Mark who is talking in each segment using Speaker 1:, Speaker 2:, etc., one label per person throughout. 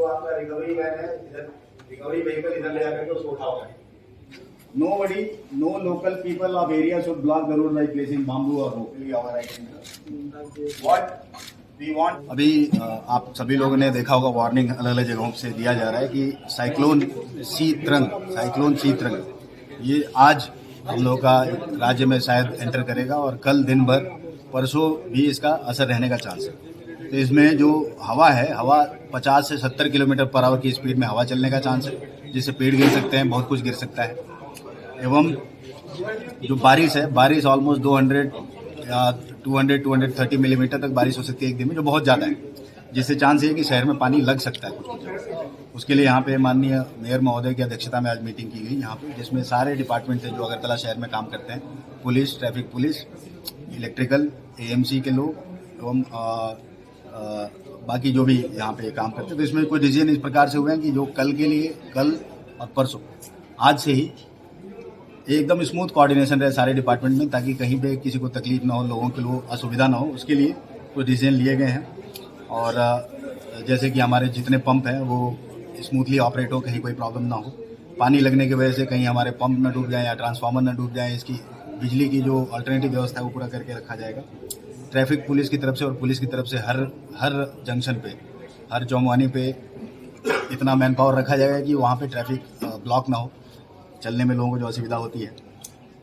Speaker 1: जो आपका recovery van है इधर, रिकवरी व्हीकल इधर ले आकर के उसको उठाओ। Nobody, no local people of area should block the road by placing bamboo or rope. What we want. अभी आप सभी लोगों ने देखा होगा, वार्निंग अलग अलग जगहों से दिया जा रहा है कि साइक्लोन सीत्रंग ये आज हम लोग का राज्य में शायद एंटर करेगा और कल दिन भर परसों भी इसका असर रहने का चांस है। तो इसमें जो हवा है, हवा 50 से 70 किलोमीटर पर आवर की स्पीड में हवा चलने का चांस है, जिससे पेड़ गिर सकते हैं, बहुत कुछ गिर सकता है। एवं जो बारिश है, बारिश ऑलमोस्ट 200 या 230 मिलीमीटर तक बारिश हो सकती है एक दिन में, जो बहुत ज़्यादा है, जिससे चांस है कि शहर में पानी लग सकता है कुछ। उसके लिए यहाँ पे माननीय मेयर महोदय की अध्यक्षता में आज मीटिंग की गई यहाँ पे, जिसमें सारे डिपार्टमेंट थे जो अगरतला शहर में काम करते हैं, police, traffic police, electrical, AMC के लोग एवं बाकी जो भी यहाँ पे काम करते हैं। तो इसमें कुछ डिसीजन इस प्रकार से हुए हैं कि जो कल के लिए, कल और परसों, आज से ही एकदम स्मूथ कोऑर्डिनेशन रहे सारे डिपार्टमेंट में, ताकि कहीं पे किसी को तकलीफ ना हो, लोगों के लिए असुविधा ना हो, उसके लिए कुछ डिसीजन लिए गए हैं। और जैसे कि हमारे जितने पंप हैं वो स्मूथली ऑपरेट हो, कहीं कोई प्रॉब्लम ना हो, पानी लगने की वजह से कहीं हमारे पंप न डूब जाए या ट्रांसफार्मर न डूब जाए, इसकी बिजली की जो अल्टरनेटिव व्यवस्था है वो पूरा करके रखा जाएगा। ट्रैफिक पुलिस की तरफ से और पुलिस की तरफ से हर जंक्शन पे, हर चौमुआनी पे इतना मैन पावर रखा जाएगा कि वहाँ पे ट्रैफिक ब्लॉक ना हो, चलने में लोगों को जो असुविधा होती है।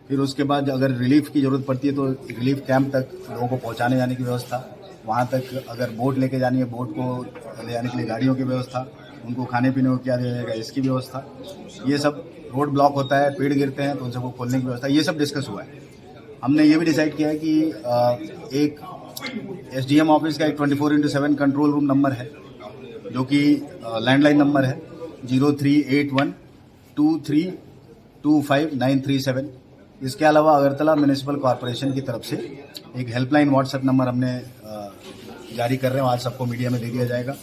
Speaker 1: फिर उसके बाद अगर रिलीफ की ज़रूरत पड़ती है तो रिलीफ कैंप तक लोगों को पहुंचाने जाने की व्यवस्था, वहां तक अगर बोट लेके जानी है, बोट को ले जाने के लिए गाड़ियों की व्यवस्था, उनको खाने पीने को क्या दिया जाएगा इसकी व्यवस्था, ये सब। रोड ब्लॉक होता है, पेड़ गिरते हैं तो उन सबको खोलने की व्यवस्था, ये सब डिस्कस हुआ है। हमने ये भी डिसाइड किया है कि एक SDM ऑफिस का एक 24/7 कंट्रोल रूम नंबर है, जो कि लैंडलाइन नंबर है 0381 2325 इसके अलावा अगरतला म्यूनिसिपल कॉरपोरेशन की तरफ से एक हेल्पलाइन व्हाट्सएप नंबर हमने जारी कर रहे हैं, आज सबको मीडिया में दे दिया जाएगा।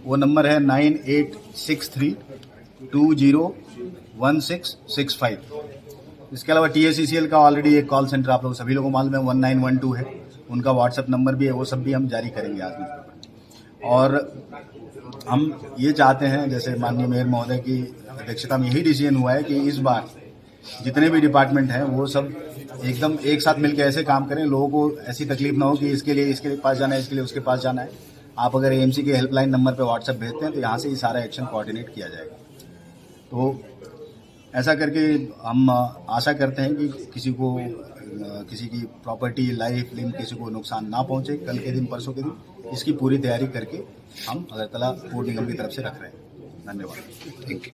Speaker 1: वो नंबर है 9863201665। इसके अलावा TACCL का ऑलरेडी एक कॉल सेंटर आप लोग सभी लोगों को मालूम है, 1912 है, उनका व्हाट्सएप नंबर भी है, वो सब भी हम जारी करेंगे आज में। और हम ये चाहते हैं, जैसे माननीय मेयर महोदय की अध्यक्षता में यही डिसीजन हुआ है कि इस बार जितने भी डिपार्टमेंट हैं वो सब एकदम एक साथ मिलकर ऐसे काम करें, लोगों को ऐसी तकलीफ ना हो कि इसके लिए पास जाना है, इसके लिए उसके पास जाना है। आप अगर AMC के हेल्पलाइन नंबर पे व्हाट्सएप भेजते हैं तो यहाँ से ही सारा एक्शन कोऑर्डिनेट किया जाएगा। तो ऐसा करके हम आशा करते हैं कि किसी की प्रॉपर्टी, लाइफ, लिंब किसी को नुकसान ना पहुंचे कल के दिन, परसों के दिन। इसकी पूरी तैयारी करके हम अगरतला पूर्व निगम की तरफ से रख रहे हैं। धन्यवाद। Thank you.